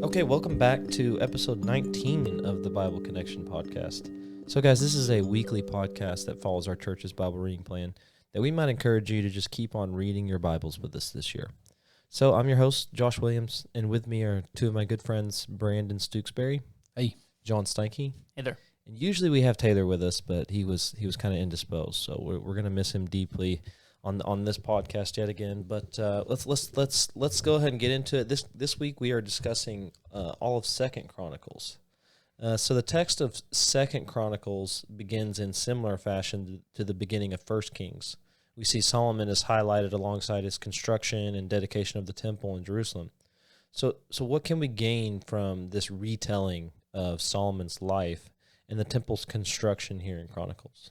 Okay, welcome back to episode 19 of the Bible Connection podcast. So, guys, this is a weekly podcast that follows our church's Bible reading plan that we might encourage you to just keep on reading your Bibles with us this year. So, I'm your host, Josh Williams, and with me are two of my good friends, Brandon Stooksbury. Hey. John Steinke. Hey there. And usually we have Taylor with us, but he was kind of indisposed, so we're going to miss him deeply on this podcast yet again. But let's go ahead and get into it. This week we are discussing all of 2 Chronicles. So the text of 2 Chronicles begins in similar fashion to the beginning of 1 Kings. We see Solomon is highlighted alongside his construction and dedication of the temple in Jerusalem. So what can we gain from this retelling of Solomon's life and the temple's construction here in Chronicles?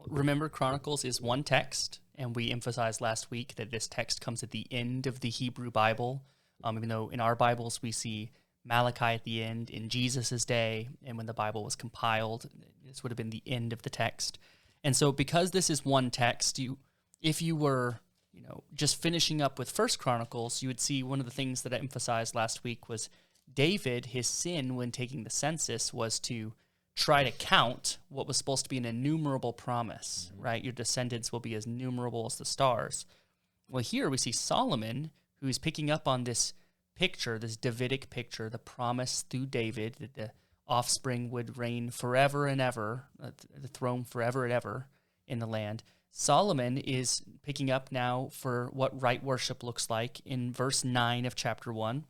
Remember, Chronicles is one text, and we emphasized last week that this text comes at the end of the Hebrew Bible, even though in our Bibles we see Malachi at the end in Jesus' day, and when the Bible was compiled, this would have been the end of the text. And so because this is one text, if you were just finishing up with 1 Chronicles, you would see one of the things that I emphasized last week was David, his sin when taking the census was to try to count what was supposed to be an innumerable promise, right? Your descendants will be as numerable as the stars. Well, here we see Solomon, who is picking up on this picture, this Davidic picture, the promise through David that the offspring would reign forever and ever, the throne forever and ever in the land. Solomon is picking up now for what right worship looks like in verse 9 of chapter 1,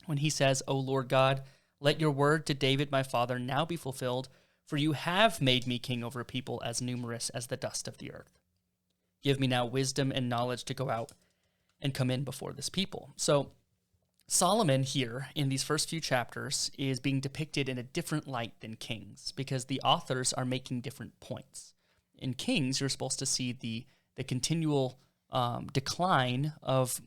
when he says, "O Lord God, let your word to David my father now be fulfilled, for you have made me king over a people as numerous as the dust of the earth. Give me now wisdom and knowledge to go out and come in before this people." So Solomon here in these first few chapters is being depicted in a different light than Kings because the authors are making different points. In Kings, you're supposed to see the continual decline of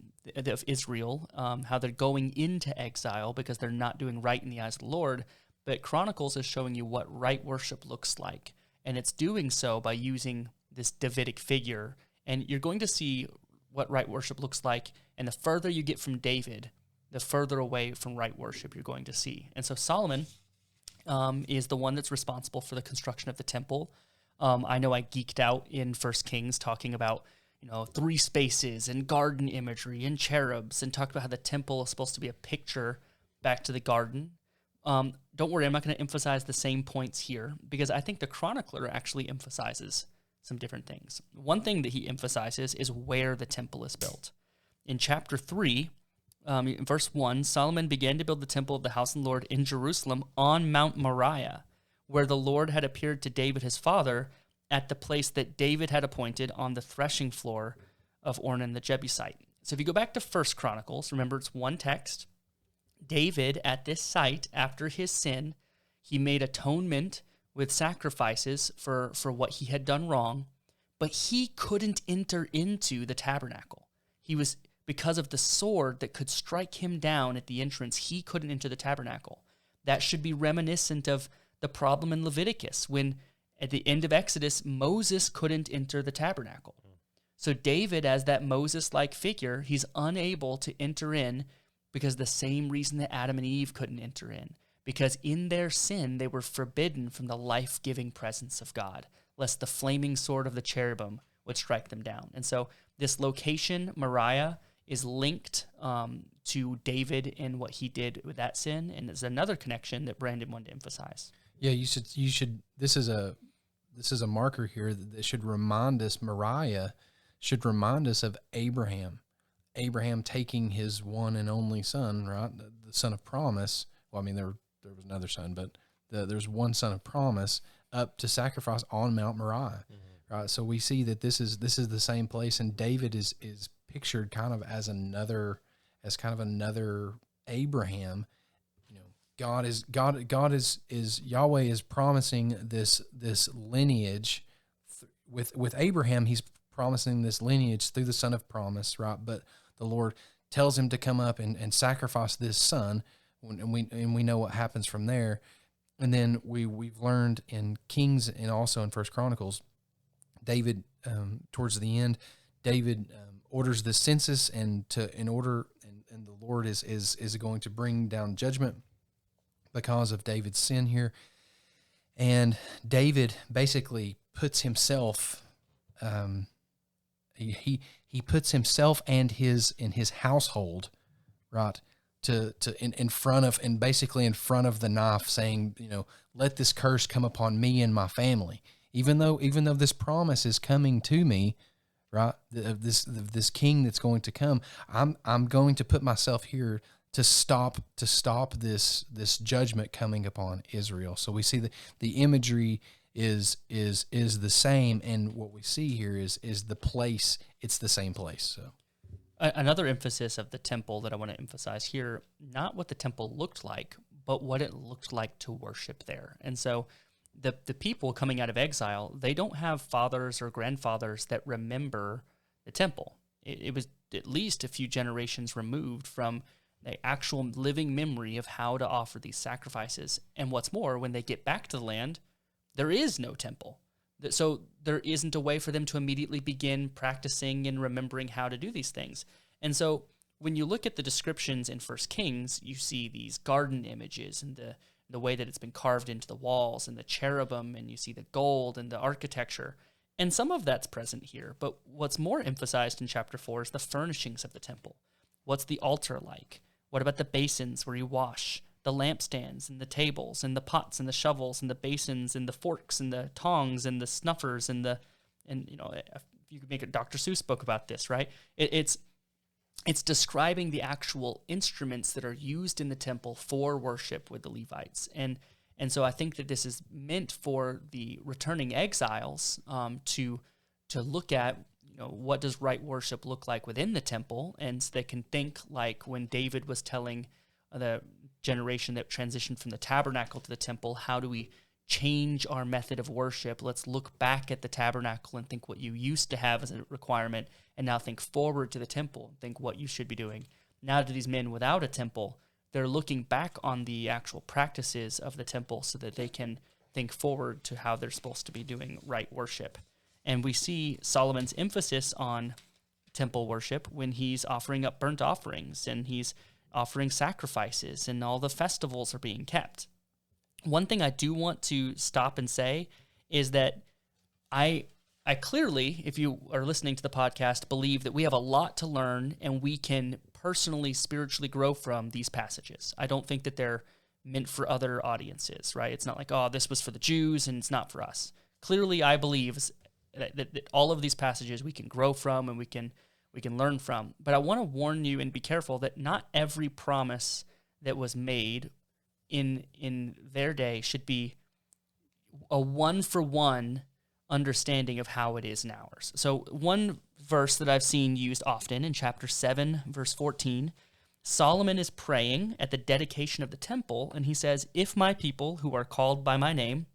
Israel, how they're going into exile because they're not doing right in the eyes of the Lord. But Chronicles is showing you what right worship looks like, and it's doing so by using this Davidic figure. And you're going to see what right worship looks like, and the further you get from David, the further away from right worship you're going to see. And so Solomon is the one that's responsible for the construction of the temple. I know I geeked out in 1 Kings talking about 3 spaces and garden imagery and cherubs, and talked about how the temple is supposed to be a picture back to the garden. Don't worry, I'm not going to emphasize the same points here because I think the chronicler actually emphasizes some different things. One thing that he emphasizes is where the temple is built. In chapter 3, in verse 1, Solomon began to build the temple of the house of the Lord in Jerusalem on Mount Moriah, where the Lord had appeared to David his father at the place that David had appointed on the threshing floor of Ornan the Jebusite. So if you go back to 1 Chronicles, remember it's one text. David, at this site, after his sin, he made atonement with sacrifices for what he had done wrong, but he couldn't enter into the tabernacle. Because of the sword that could strike him down at the entrance, he couldn't enter the tabernacle. That should be reminiscent of the problem in Leviticus when at the end of Exodus, Moses couldn't enter the tabernacle. So David, as that Moses-like figure, he's unable to enter in because the same reason that Adam and Eve couldn't enter in. Because in their sin, they were forbidden from the life-giving presence of God, lest the flaming sword of the cherubim would strike them down. And so this location, Moriah, is linked to David and what he did with that sin. And there's another connection that Brandon wanted to emphasize. Yeah, you should. This is a marker here that should remind us. Moriah should remind us of Abraham. Abraham taking his one and only son, right, the son of promise. Well, I mean there was another son, but there's one son of promise up to sacrifice on Mount Moriah, right? So we see that this is the same place, and David is pictured kind of as another Abraham. God is Yahweh is promising this lineage with Abraham. He's promising this lineage through the son of promise, right? But the Lord tells him to come up and sacrifice this son, and we know what happens from there. And then we've learned in Kings and also in 1 Chronicles, David towards the end, David orders the census and the Lord is going to bring down judgment because of David's sin here. And David basically puts himself, he puts himself and his household, right, in front of, and basically in front of the knife, saying, let this curse come upon me and my family. Even though this promise is coming to me, right, this king that's going to come, I'm going to put myself here to stop this judgment coming upon Israel. So we see that the imagery is the same, and what we see here is the place. It's the same place. So another emphasis of the temple that I want to emphasize here, not what the temple looked like, but what it looked like to worship there. And so the people coming out of exile, they don't have fathers or grandfathers that remember the temple. It was at least a few generations removed from the actual living memory of how to offer these sacrifices. And what's more, when they get back to the land, there is no temple. So there isn't a way for them to immediately begin practicing and remembering how to do these things. And so when you look at the descriptions in 1 Kings, you see these garden images and the way that it's been carved into the walls and the cherubim, and you see the gold and the architecture. And some of that's present here. But what's more emphasized in chapter 4 is the furnishings of the temple. What's the altar like? What about the basins where you wash? The lampstands and the tables and the pots and the shovels and the basins and the forks and the tongs and the snuffers and you could make a Dr. Seuss book about this, right? It's describing the actual instruments that are used in the temple for worship with the Levites. And so I think that this is meant for the returning exiles to look at, what does right worship look like within the temple, and so they can think like when David was telling the generation that transitioned from the tabernacle to the temple, how do we change our method of worship? Let's look back at the tabernacle and think what you used to have as a requirement, and now think forward to the temple and think what you should be doing. Now to these men without a temple, they're looking back on the actual practices of the temple so that they can think forward to how they're supposed to be doing right worship. And we see Solomon's emphasis on temple worship when he's offering up burnt offerings and he's offering sacrifices and all the festivals are being kept. One thing I do want to stop and say is that I clearly, if you are listening to the podcast, believe that we have a lot to learn and we can personally, spiritually grow from these passages. I don't think that they're meant for other audiences, right? It's not like, this was for the Jews and it's not for us. Clearly, I believe that all of these passages we can grow from and we can learn from. But I want to warn you and be careful that not every promise that was made in their day should be a one-for-one understanding of how it is in ours. So one verse that I've seen used often in chapter 7, verse 14, Solomon is praying at the dedication of the temple, and he says, "If my people who are called by my name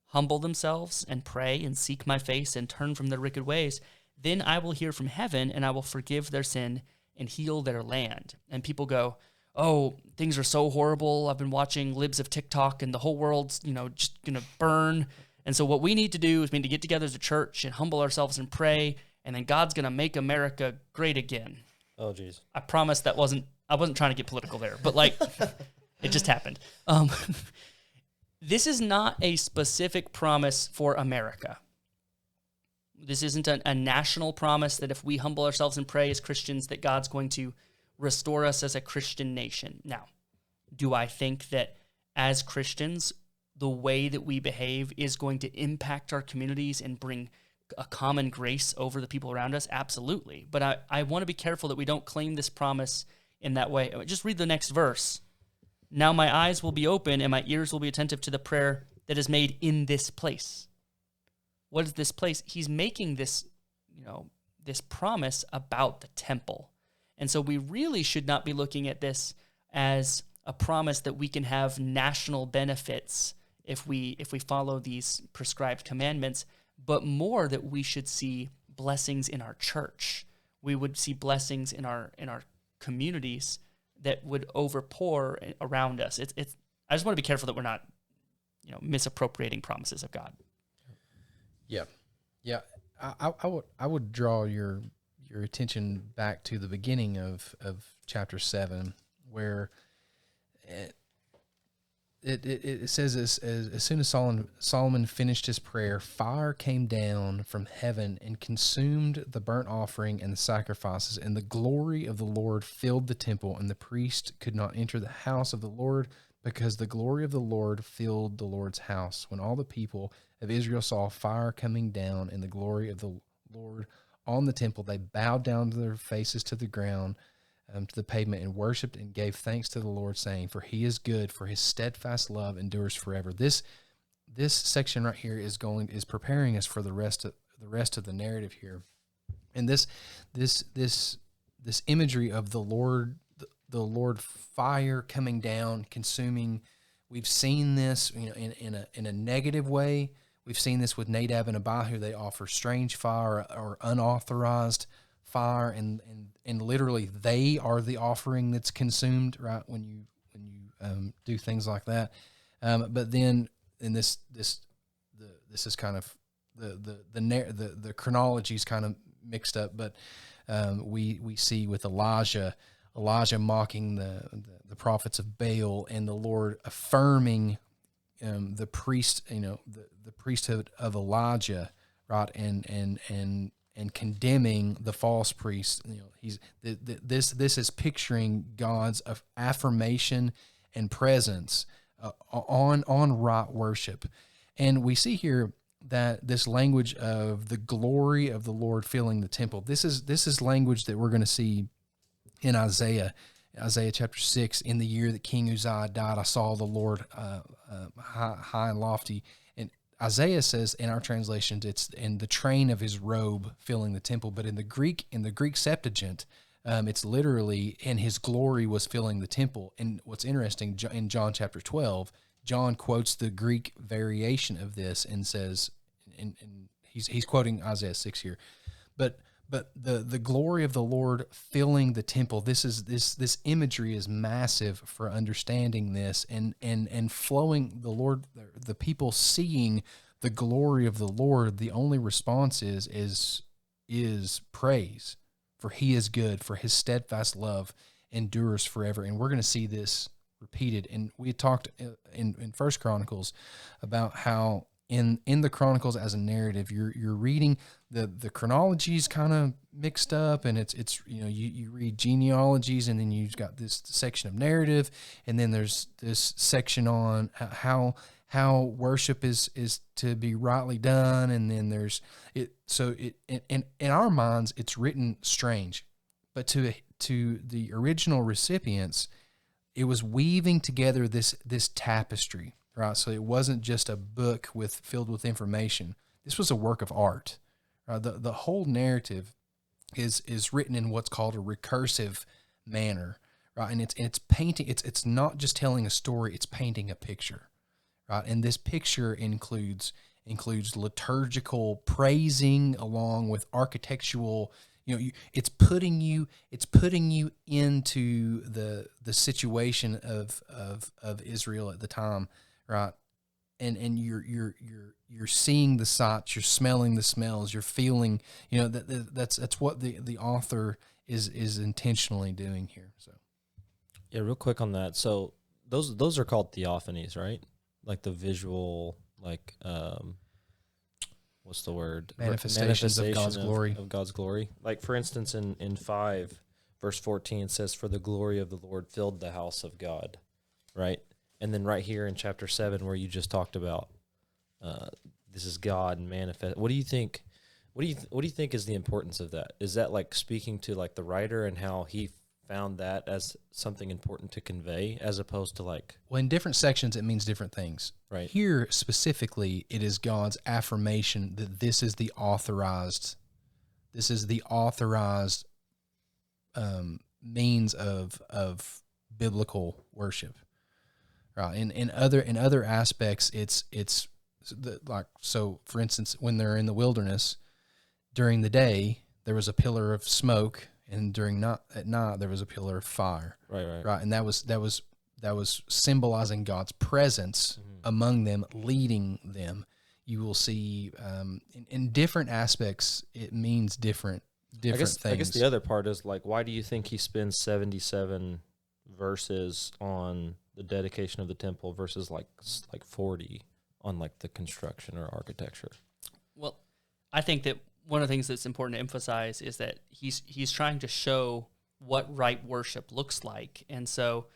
humble themselves and pray and seek my face and turn from their wicked ways, then I will hear from heaven and I will forgive their sin and heal their land." And people go, things are so horrible. I've been watching libs of TikTok and the whole world's, just going to burn. And so what we need to do is we need to get together as a church and humble ourselves and pray, and then God's going to make America great again. Oh, geez. I promise I wasn't trying to get political there, but it just happened. This is not a specific promise for America. This isn't a national promise that if we humble ourselves and pray as Christians that God's going to restore us as a Christian nation. Now, do I think that as Christians, the way that we behave is going to impact our communities and bring a common grace over the people around us? Absolutely. But I want to be careful that we don't claim this promise in that way. Just read the next verse. "Now my eyes will be open and my ears will be attentive to the prayer that is made in this place." What is this place? He's making this, this promise about the temple. And so we really should not be looking at this as a promise that we can have national benefits if we follow these prescribed commandments, but more that we should see blessings in our church. We would see blessings in our communities that would overpour around us. I just want to be careful that we're not, misappropriating promises of God. Yeah. I would draw your attention back to the beginning of chapter 7, where it says as soon as Solomon finished his prayer, fire came down from heaven and consumed the burnt offering and the sacrifices, and the glory of the Lord filled the temple, and the priest could not enter the house of the Lord because the glory of the Lord filled the Lord's house. When all the people of Israel saw fire coming down and the glory of the Lord on the temple, they bowed down to their faces to the ground, to the pavement, and worshipped and gave thanks to the Lord, saying, "For he is good, for his steadfast love endures forever." This section right here is preparing us for the rest of the narrative here, and this imagery of the Lord fire coming down, consuming. We've seen this, in a negative way. We've seen this with Nadab and Abihu. They offer strange fire or unauthorized fire, and literally they are the offering that's consumed, right? When you do things like that, but then in this is kind of the chronology is kind of mixed up, but we see with Elijah mocking the prophets of Baal, and the Lord affirming the priest, the priesthood of Elijah, right, and condemning the false priests. This is picturing God's affirmation and presence on right worship, and we see here that this language of the glory of the Lord filling the temple. This is language that we're going to see in Isaiah chapter 6. In the year that King Uzziah died, I saw the Lord high and lofty. And Isaiah says in our translations, it's in the train of his robe filling the temple. But in the Greek Septuagint, it's literally, and his glory was filling the temple. And what's interesting, in John chapter 12, John quotes the Greek variation of this and says, and he's quoting Isaiah 6 here, but the glory of the Lord filling the temple. This imagery is massive for understanding this, and flowing the people seeing the glory of the Lord. The only response is praise, for he is good, for his steadfast love endures forever. And we're going to see this repeated. And we talked in First Chronicles about how in the Chronicles as a narrative, you're reading the chronologies kind of mixed up, and it's you read genealogies, and then you've got this section of narrative, and then there's this section on how worship is to be rightly done, and then there's it. So in our minds, it's written strange, but to the original recipients, it was weaving together this tapestry, right? So it wasn't just a book filled with information. This was a work of art. The whole narrative is written in what's called a recursive manner, right? And it's painting. It's not just telling a story. It's painting a picture, right? And this picture includes liturgical praising along with architectural. It's putting you into the situation of Israel at the time, right? And you're seeing the sights, you're smelling the smells, you're feeling, that's what the author is intentionally doing here. So, yeah, real quick on that. So those are called theophanies, right? Like the visual, like what's the word? Manifestations of God's glory. Of God's glory. Like, for instance, in 5, verse 14, it says, "For the glory of the Lord filled the house of God," right? And then right here in chapter 7, where you just talked about, this is God manifest. What do you think? What do you think is the importance of that? Is that like speaking to like the writer and how he found that as something important to convey, as opposed to like? Well, in different sections, it means different things. Right. Here specifically, it is God's affirmation that this is the authorized means of biblical worship. Right. In other aspects, it's like, so for instance, when they're in the wilderness, during the day there was a pillar of smoke, and at night there was a pillar of fire. Right. And that was symbolizing God's presence among them, leading them. You will see in different aspects it means different things. I guess the other part is like, why do you think he spends 77 verses on the dedication of the temple versus like 40 on like the construction or architecture? Well, I think that one of the things that's important to emphasize is that he's trying to show what right worship looks like. And so,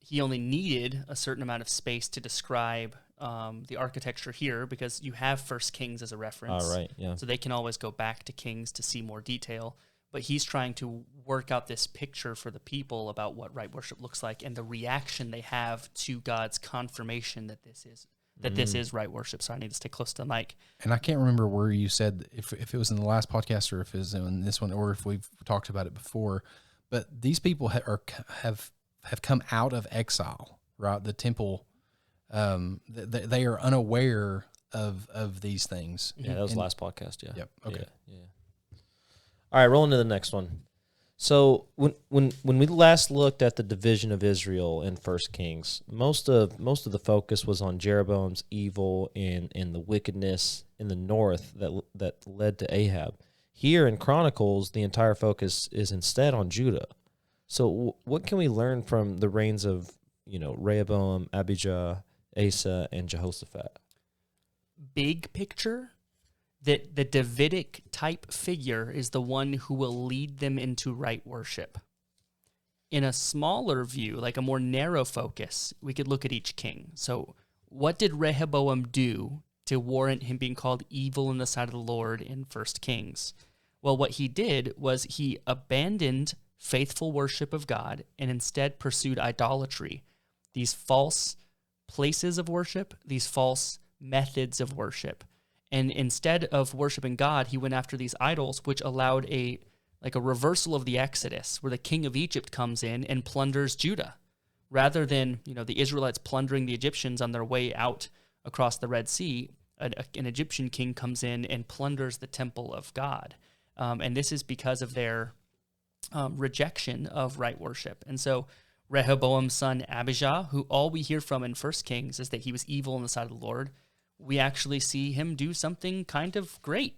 he only needed a certain amount of space to describe the architecture here, because you have First Kings as a reference. Right, yeah. So they can always go back to Kings to see more detail. But he's trying to work out this picture for the people about what right worship looks like and the reaction they have to God's confirmation that this is right worship. So I need to stay close to the mic. And I can't remember where you said, if it was in the last podcast or if it was in this one, or if we've talked about it before, but these people have come out of exile, right? The temple, they are unaware of these things. Yeah, that was last podcast, yeah. Yep, okay. Yeah. All right, rolling to the next one. So when we last looked at the division of Israel in First Kings, most of the focus was on Jeroboam's evil and the wickedness in the north that led to Ahab. Here in Chronicles, the entire focus is instead on Judah. So what can we learn from the reigns of Rehoboam, Abijah, Asa, and Jehoshaphat? Big picture, that the Davidic type figure is the one who will lead them into right worship. In a smaller view, like a more narrow focus, we could look at each king. So what did Rehoboam do to warrant him being called evil in the sight of the Lord in 1 Kings? Well, what he did was he abandoned faithful worship of God and instead pursued idolatry, these false places of worship, these false methods of worship. And instead of worshiping God, he went after these idols, which allowed a reversal of the Exodus, where the king of Egypt comes in and plunders Judah. Rather than, the Israelites plundering the Egyptians on their way out across the Red Sea, an Egyptian king comes in and plunders the temple of God. And this is because of their rejection of right worship. And so Rehoboam's son Abijah, who all we hear from in 1 Kings is that he was evil in the sight of the Lord, we actually see him do something kind of great.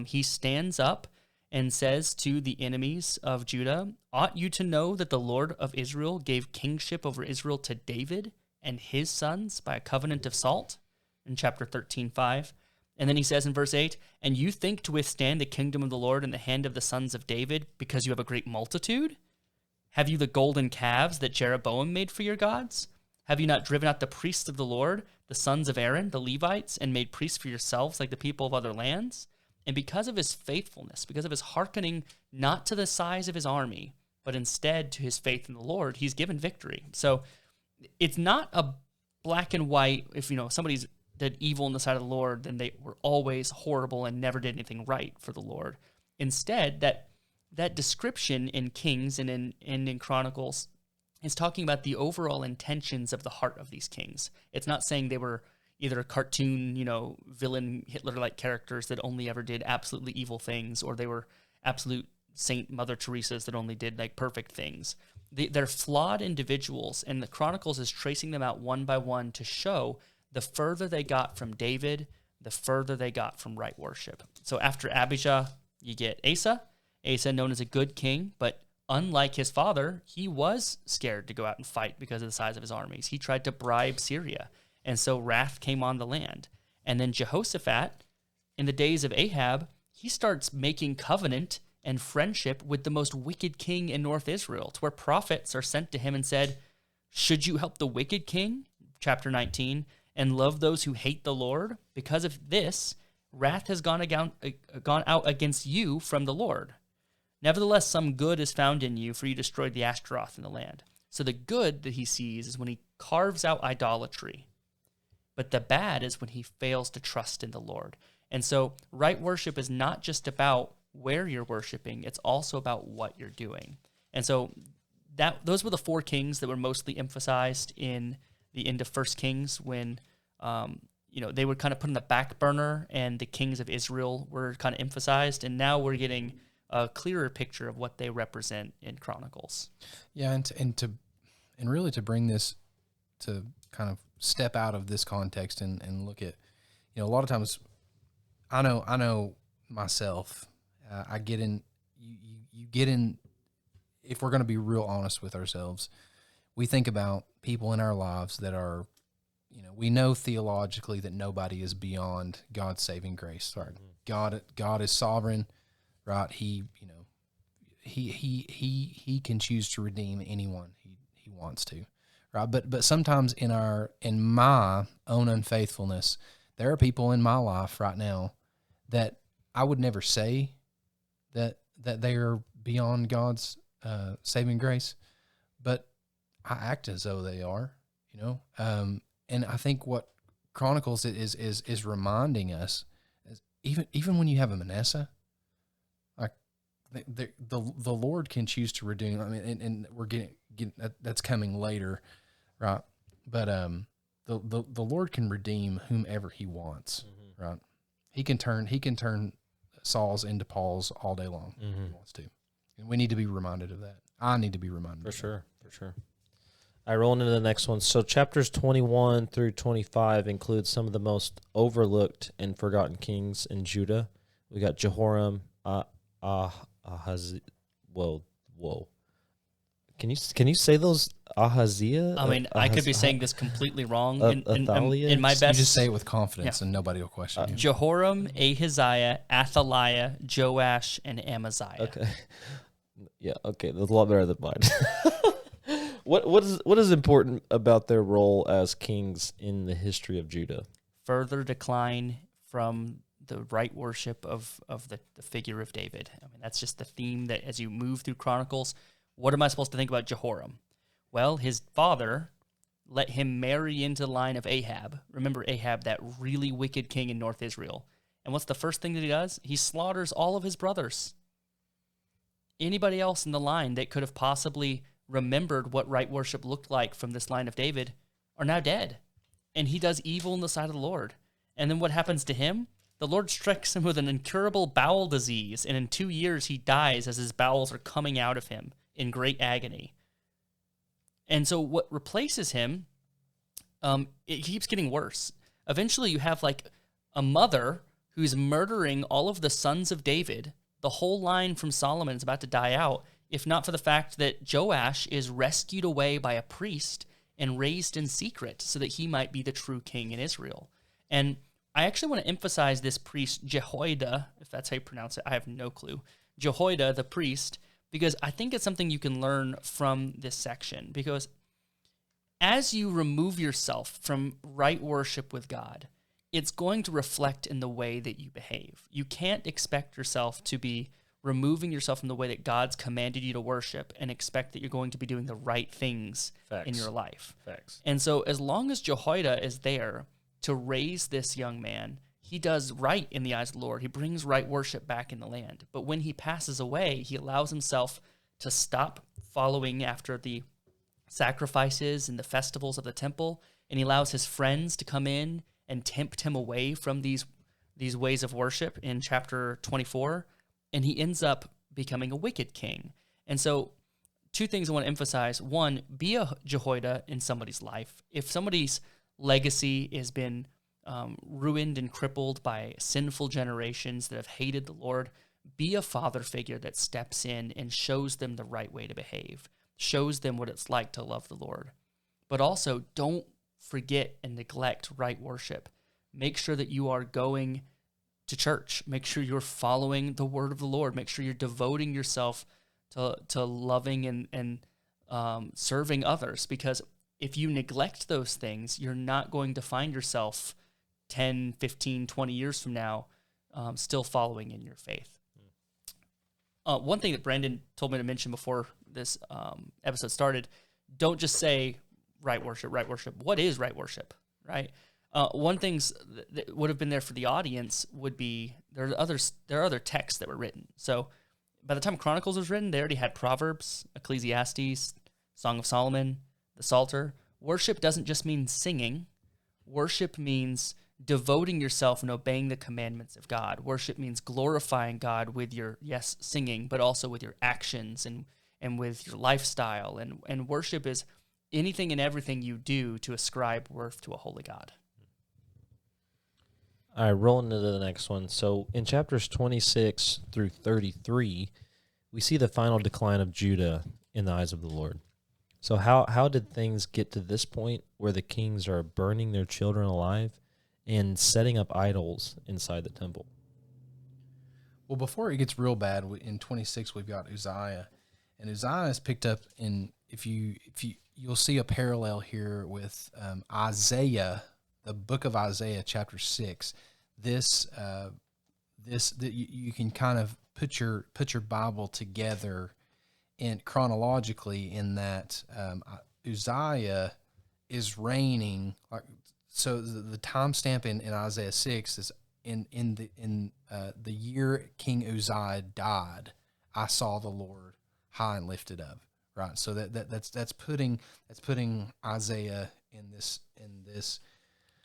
He stands up and says to the enemies of Judah, "Ought you to know that the Lord of Israel gave kingship over Israel to David and his sons by a covenant of salt?" In chapter 13:5. And then he says in verse 8, "And you think to withstand the kingdom of the Lord in the hand of the sons of David because you have a great multitude? Have you the golden calves that Jeroboam made for your gods? Have you not driven out the priests of the Lord, the sons of Aaron, the Levites, and made priests for yourselves like the people of other lands?" And because of his faithfulness, because of his hearkening not to the size of his army, but instead to his faith in the Lord, he's given victory. So it's not a black and white, if somebody's did evil in the sight of the Lord, then they were always horrible and never did anything right for the Lord. Instead, that description in Kings and in Chronicles is talking about the overall intentions of the heart of these kings. It's not saying they were either a cartoon, villain Hitler-like characters that only ever did absolutely evil things, or they were absolute Saint Mother Teresa's that only did perfect things. They're flawed individuals, and the Chronicles is tracing them out one by one to show the further they got from David, the further they got from right worship. So after Abijah, you get Asa. Asa, known as a good king, but unlike his father, he was scared to go out and fight because of the size of his armies. He tried to bribe Syria, and so wrath came on the land. And then Jehoshaphat, in the days of Ahab, he starts making covenant and friendship with the most wicked king in North Israel, to where prophets are sent to him and said, "Should you help the wicked king?" Chapter 19, "and love those who hate the Lord? Because of this, wrath has gone out against you from the Lord. Nevertheless, some good is found in you, for you destroyed the Ashtaroth in the land." So the good that he sees is when he carves out idolatry. But the bad is when he fails to trust in the Lord. And so right worship is not just about where you're worshiping, it's also about what you're doing. And so those were the 4 kings that were mostly emphasized in the end of 1 Kings, when they were kind of put on the back burner and the kings of Israel were kind of emphasized. And now we're getting a clearer picture of what they represent in Chronicles. Yeah, and really to bring this to kind of step out of this context and look at, a lot of times, I know myself. I get in. You get in if we're going to be real honest with ourselves, we think about people in our lives that are, we know theologically that nobody is beyond God's saving grace. Right? God is sovereign, right? He can choose to redeem anyone he wants to, right? But sometimes in my own unfaithfulness, there are people in my life right now that I would never say that they are beyond God's saving grace, but I act as though they are, and I think what Chronicles is reminding us is even when you have a Manasseh, like the Lord can choose to redeem. I mean, and we're getting that's coming later, right? But the Lord can redeem whomever He wants, right? He can turn Sauls into Pauls all day long if He wants to, and we need to be reminded of that. I need to be reminded For of sure. I roll into the next one. So chapters 21 through 25 include some of the most overlooked and forgotten kings in Judah. We got Jehoram, whoa. Can you say those? Ahaziah? I mean, I could be saying this completely wrong. In my best, You just say it with confidence, and nobody will question you. Jehoram, Ahaziah, Athaliah, Joash, and Amaziah. Okay. Yeah, okay. That's a lot better than mine. What is important about their role as kings in the history of Judah? Further decline from the right worship of the figure of David. I mean, that's just the theme that as you move through Chronicles, what am I supposed to think about Jehoram? Well, his father let him marry into the line of Ahab. Remember Ahab, that really wicked king in North Israel. And what's the first thing that he does? He slaughters all of his brothers. Anybody else in the line that could have possibly remembered what right worship looked like from this line of David are now dead. And he does evil in the sight of the Lord. And then what happens to him? The Lord strikes him with an incurable bowel disease, and in 2 years he dies as his bowels are coming out of him in great agony. And so what replaces him, it keeps getting worse. Eventually you have like a mother who's murdering all of the sons of David. The whole line from Solomon is about to die out, if not for the fact that Joash is rescued away by a priest and raised in secret so that he might be the true king in Israel. And I actually want to emphasize this priest, Jehoiada, if that's how you pronounce it. I have no clue. Jehoiada, the priest, because I think it's something you can learn from this section. Because as you remove yourself from right worship with God, it's going to reflect in the way that you behave. You can't expect yourself to be removing yourself from the way that God's commanded you to worship and expect that you're going to be doing the right things in your life. Facts. And so as long as Jehoiada is there to raise this young man, he does right in the eyes of the Lord. He brings right worship back in the land. But when he passes away, he allows himself to stop following after the sacrifices and the festivals of the temple, and he allows his friends to come in and tempt him away from these ways of worship in chapter 24, and he ends up becoming a wicked king. And so two things I want to emphasize. One, be a Jehoiada in somebody's life. If somebody's legacy has been ruined and crippled by sinful generations that have hated the Lord, be a father figure that steps in and shows them the right way to behave, shows them what it's like to love the Lord. But also, don't forget and neglect right worship. Make sure that you are going to church. Make sure you're following the word of the Lord. Make sure you're devoting yourself to loving and serving others, because if you neglect those things, you're not going to find yourself 10, 15, 20 years from now still following in your faith. One thing that Brandon told me to mention before this episode started, don't just say right worship, right worship. What is right worship, right? One thing that would have been there for the audience would be there are other texts that were written. So by the time Chronicles was written, they already had Proverbs, Ecclesiastes, Song of Solomon, the Psalter. Worship doesn't just mean singing. Worship means devoting yourself and obeying the commandments of God. Worship means glorifying God with your, yes, singing, but also with your actions and with your lifestyle. And worship is anything and everything you do to ascribe worth to a holy God. All right, rolling into the next one. So in chapters 26 through 33, we see the final decline of Judah in the eyes of the Lord. So how did things get to this point where the kings are burning their children alive and setting up idols inside the temple? Well, before it gets real bad, in 26 we've got Uzziah, and Uzziah is picked up in you'll see a parallel here with Isaiah, the book of Isaiah, chapter 6. You can kind of put your Bible together in chronologically in that Uzziah is reigning. So the timestamp in Isaiah 6 is in the year King Uzziah died. I saw the Lord high and lifted up. Right. So that's putting Isaiah in this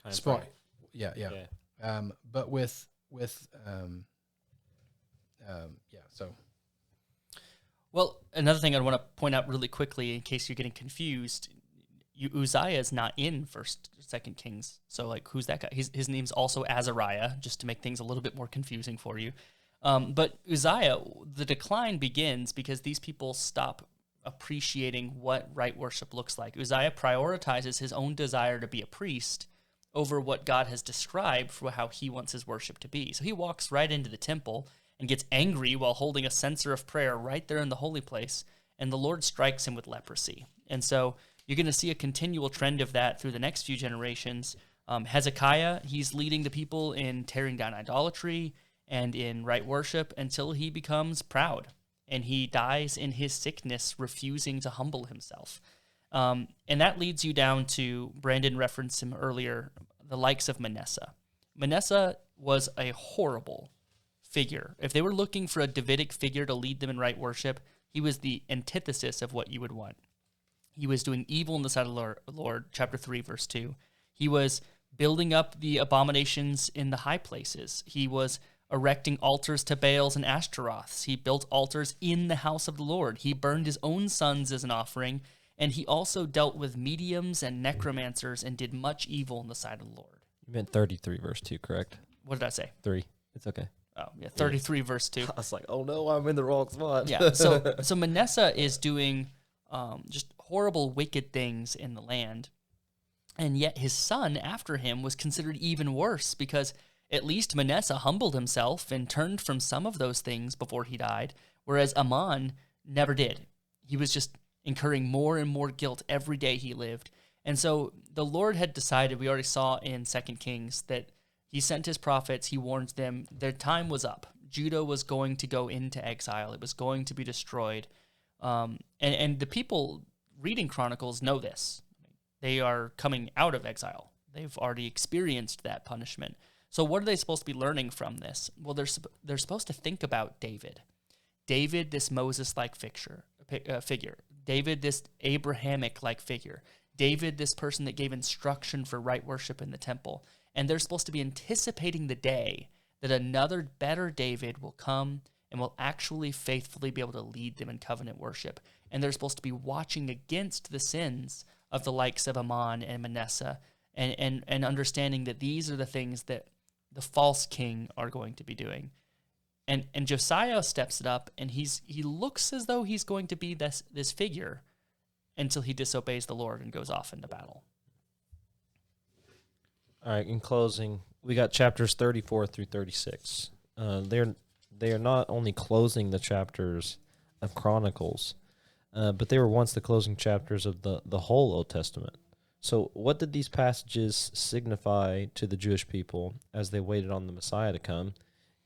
Time spot. frame. Yeah. Okay. But with so. Well, another thing I want to point out really quickly, in case you're getting confused, Uzziah is not in 1st, 2nd Kings. So, like, who's that guy? His name's also Azariah, just to make things a little bit more confusing for you. But Uzziah, the decline begins because these people stop appreciating what right worship looks like. Uzziah prioritizes his own desire to be a priest over what God has described for how he wants his worship to be. So he walks right into the temple and gets angry while holding a censer of prayer right there in the holy place, and the Lord strikes him with leprosy. And so you're going to see a continual trend of that through the next few generations. Hezekiah, he's leading the people in tearing down idolatry and in right worship until he becomes proud, and he dies in his sickness, refusing to humble himself. And that leads you down to, Brandon referenced him earlier, the likes of Manasseh. Manasseh was a horrible figure. If they were looking for a Davidic figure to lead them in right worship, he was the antithesis of what you would want. He was doing evil in the sight of the Lord, chapter 3, verse 2. He was building up the abominations in the high places. He was erecting altars to Baals and Ashtaroths. He built altars in the house of the Lord. He burned his own sons as an offering, and he also dealt with mediums and necromancers and did much evil in the sight of the Lord. You meant 33 verse 2, correct? What did I say? 3. It's okay. Oh, yeah, 33 verse 2. I was like, oh no, I'm in the wrong spot. Yeah, so Manasseh is doing just horrible, wicked things in the land, and yet his son after him was considered even worse, because at least Manasseh humbled himself and turned from some of those things before he died, whereas Amon never did. He was just incurring more and more guilt every day he lived. And so the Lord had decided, we already saw in 2 Kings, that he sent his prophets, he warned them, their time was up. Judah was going to go into exile. It was going to be destroyed. And the people reading Chronicles know this. They are coming out of exile. They've already experienced that punishment. So what are they supposed to be learning from this? Well, they're supposed to think about David. David, this Moses-like figure. David, this Abrahamic-like figure. David, this person that gave instruction for right worship in the temple. And they're supposed to be anticipating the day that another better David will come and will actually faithfully be able to lead them in covenant worship. And they're supposed to be watching against the sins of the likes of Amon and Manasseh, and understanding that these are the things that the false king are going to be doing. And Josiah steps it up, and he looks as though he's going to be this figure until he disobeys the Lord and goes off into battle. All right, in closing, we got chapters 34 through 36. They are not only closing the chapters of Chronicles, but they were once the closing chapters of the whole Old Testament. So what did these passages signify to the Jewish people as they waited on the Messiah to come,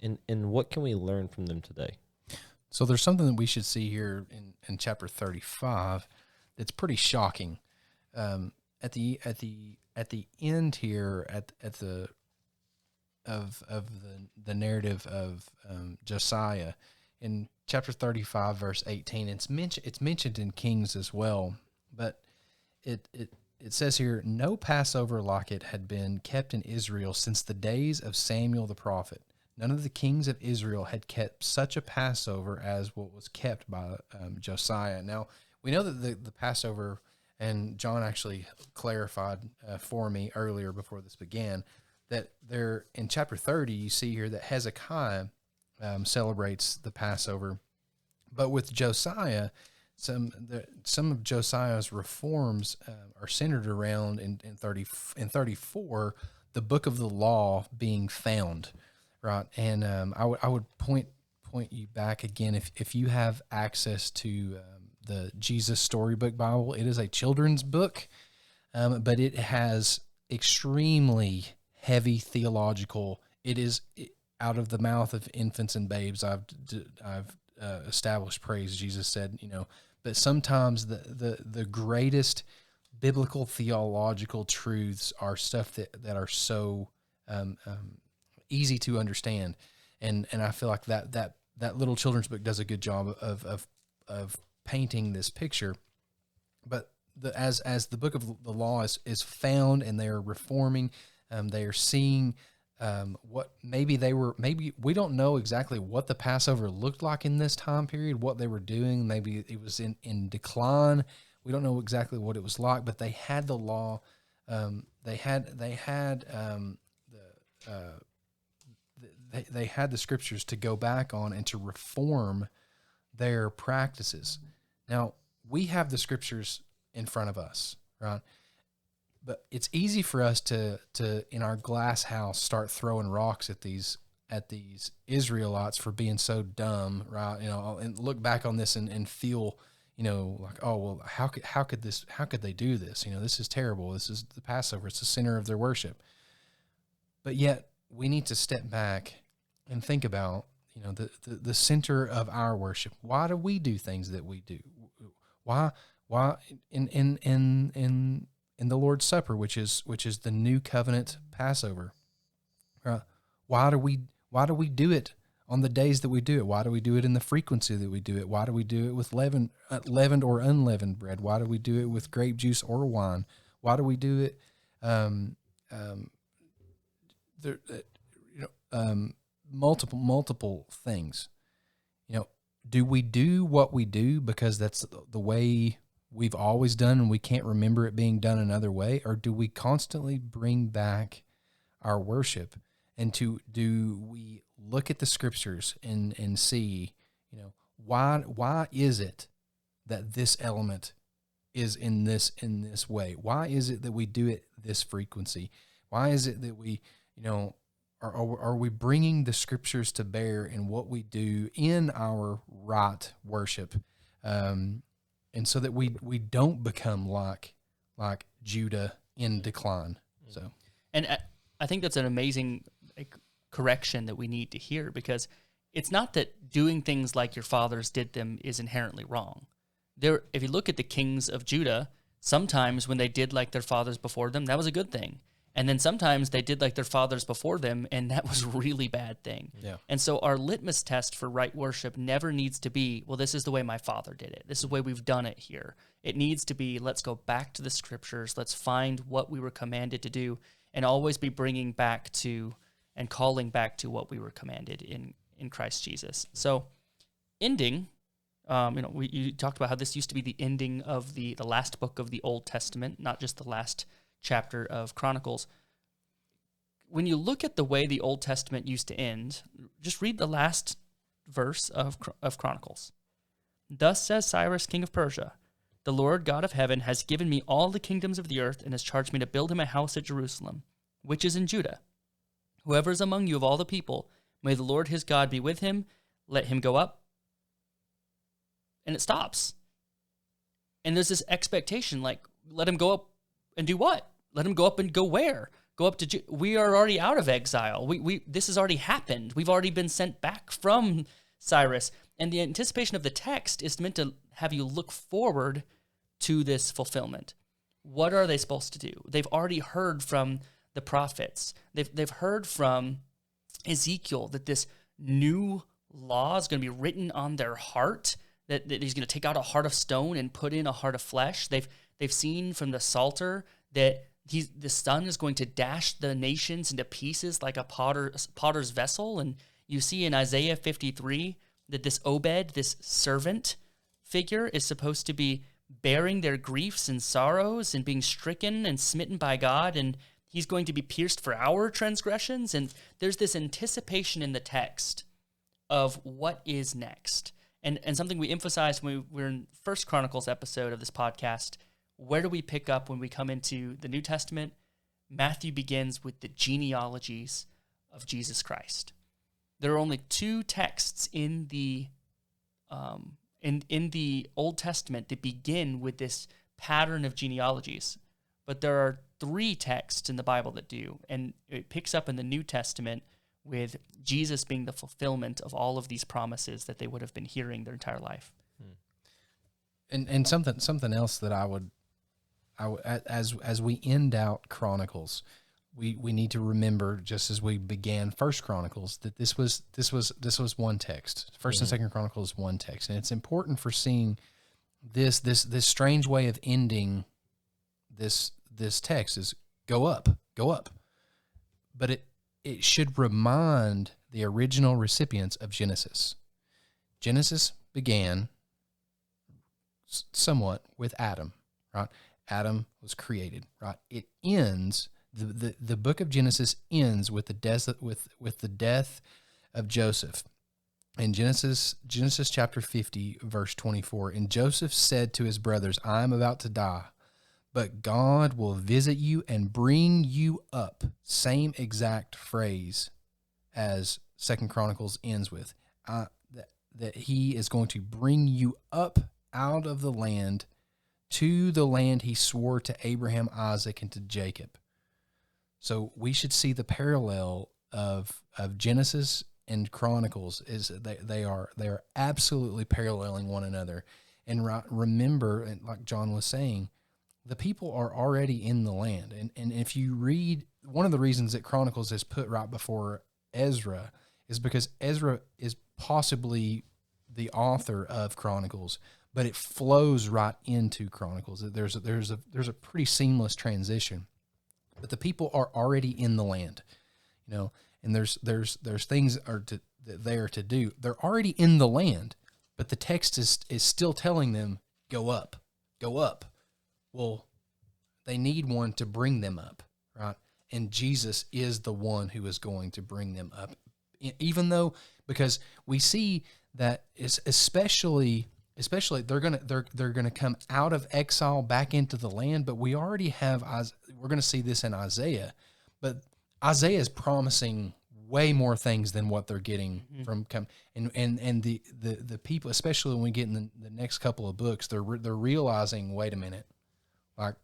and what can we learn from them today? So there's something that we should see here in chapter 35 that's pretty shocking. At the end here, at the narrative of Josiah, in chapter 35 verse 18, it's mentioned in Kings as well, but it says here, no Passover like it had been kept in Israel since the days of Samuel the prophet. None of the kings of Israel had kept such a Passover as what was kept by Josiah. Now, we know that the Passover, and John actually clarified for me earlier before this began, that there in chapter 30, you see here that Hezekiah celebrates the Passover, But with Josiah, some of Josiah's reforms are centered around in 34 the book of the law being found, right? And I would point you back again if you have access to the Jesus Storybook Bible. It is a children's book, but it has extremely heavy theological. It is out of the mouth of infants and babes. I've established praise. Jesus said, but sometimes the greatest biblical theological truths are stuff that are so easy to understand, and I feel like that little children's book does a good job of painting this picture. But as the book of the law is found, and they are reforming, they are seeing what maybe we don't know exactly what the Passover looked like in this time period, what they were doing. Maybe it was in decline. We don't know exactly what it was like, but they had the law. They had the scriptures to go back on and to reform their practices. Now we have the scriptures in front of us, right? But it's easy for us to in our glass house start throwing rocks at these Israelites for being so dumb, right? And look back on this and feel, like, oh well, how could they do this? This is terrible. This is the Passover. It's the center of their worship. But yet we need to step back and think about, the center of our worship. Why do we do things that we do? Why in the Lord's Supper, which is the new covenant Passover, why do we do it on the days that we do it? Why do we do it in the frequency that we do it? Why do we do it with leavened or unleavened bread? Why do we do it with grape juice or wine? Why do we do it? Multiple things. Do we do what we do because that's the way we've always done and we can't remember it being done another way? Or do we constantly bring back our worship? And do we look at the scriptures and see, why is it that this element is in this way? Why is it that we do it this frequency? Why is it that we, are we bringing the scriptures to bear in what we do in our right worship? And so that we don't become like Judah in decline. So, and I think that's an amazing correction that we need to hear, because it's not that doing things like your fathers did them is inherently wrong. If you look at the kings of Judah, sometimes when they did like their fathers before them, that was a good thing. And then sometimes they did like their fathers before them, and that was a really bad thing. Yeah. And so our litmus test for right worship never needs to be, well, this is the way my father did it. This is the way we've done it here. It needs to be, let's go back to the scriptures. Let's find what we were commanded to do, and always be bringing back to and calling back to what we were commanded in Christ Jesus. So ending, you talked about how this used to be the ending of the last book of the Old Testament, not just the last chapter of Chronicles. When you look at the way the Old Testament used to end, just read the last verse of Chronicles. Thus says Cyrus, king of Persia, the Lord God of heaven has given me all the kingdoms of the earth and has charged me to build him a house at Jerusalem, which is in Judah. Whoever is among you of all the people, may the Lord his God be with him. Let him go up. And it stops. And there's this expectation, like, let him go up and do what? Let him go up and go where? Go up to we are already out of exile. This has already happened. We've already been sent back from Cyrus. And the anticipation of the text is meant to have you look forward to this fulfillment. What are they supposed to do? They've already heard from the prophets. They've heard from Ezekiel that this new law is going to be written on their heart, that he's going to take out a heart of stone and put in a heart of flesh. They've seen from the Psalter that the Son is going to dash the nations into pieces like a potter's vessel. And you see in Isaiah 53 that this Obed, this servant figure, is supposed to be bearing their griefs and sorrows and being stricken and smitten by God, and he's going to be pierced for our transgressions. And there's this anticipation in the text of what is next. And something we emphasized when we were in First Chronicles episode of this podcast, where do we pick up when we come into the New Testament? Matthew begins with the genealogies of Jesus Christ. There are only 2 texts in the in the Old Testament that begin with this pattern of genealogies, but there are 3 texts in the Bible that do, and it picks up in the New Testament with Jesus being the fulfillment of all of these promises that they would have been hearing their entire life. And something else that I would as we end out Chronicles, we need to remember, just as we began First Chronicles, that this was one text. First and Second Chronicles is one text, and it's important for seeing this strange way of ending this text is go up, but it should remind the original recipients of Genesis. Genesis began somewhat with Adam, right? Adam was created, right? It ends, the book of Genesis ends with the death of Joseph. In Genesis chapter 50, verse 24, and Joseph said to his brothers, I am about to die, but God will visit you and bring you up. Same exact phrase as Second Chronicles ends with, that he is going to bring you up out of the land to the land he swore to Abraham, Isaac, and to Jacob. So we should see the parallel of Genesis and Chronicles is they are absolutely paralleling one another. And remember, and like John was saying, the people are already in the land. And if you read, one of the reasons that Chronicles is put right before Ezra is because Ezra is possibly the author of Chronicles, but it flows right into Chronicles. There's a pretty seamless transition. But the people are already in the land, and there's things that they are to do. They're already in the land, but the text is still telling them, go up, go up. Well, they need one to bring them up, right? And Jesus is the one who is going to bring them up, even though, because we see that is especially they're gonna come out of exile back into the land. But we already have, we're gonna see this in Isaiah, but Isaiah is promising way more things than what they're getting from and the people, especially when we get in the next couple of books, they're realizing, wait a minute, like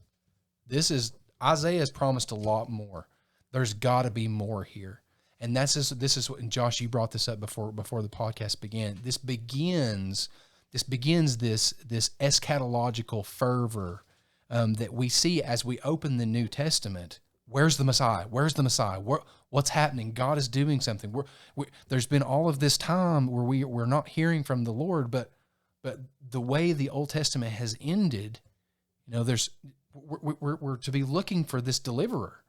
Isaiah has promised a lot more. There's got to be more here. And this is what, and Josh, you brought this up before the podcast began. This begins this eschatological fervor that we see as we open the New Testament. Where's the Messiah? Where's the Messiah? What's happening? God is doing something. There's been all of this time where we're not hearing from the Lord, but the way the Old Testament has ended, we're to be looking for this deliverer,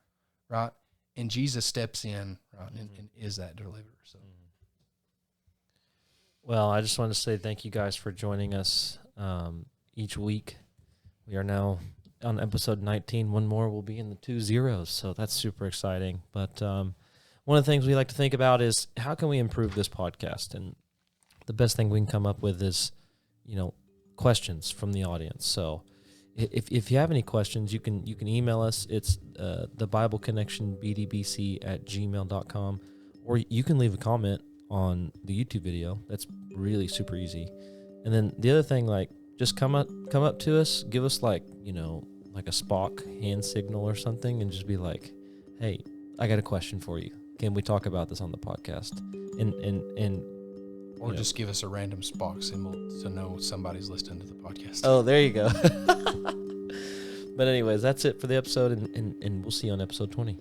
right? And Jesus steps in, right, and is that deliverer. So. Well, I just want to say thank you guys for joining us each week. We are now on episode 19. One more will be in the 2 so that's super exciting. But one of the things we like to think about is how can we improve this podcast? And the best thing we can come up with is, questions from the audience. So if you have any questions, you can email us. It's thebibleconnectionbdbc@gmail.com, or you can leave a comment on the YouTube video. That's really super easy. And then the other thing, just come up to us, give us like a Spock hand signal or something, and just be like, hey, I got a question for you. Can we talk about this on the podcast? Or just give us a random Spock symbol to know somebody's listening to the podcast. Oh, there you go. But anyways, that's it for the episode, and we'll see you on episode 20.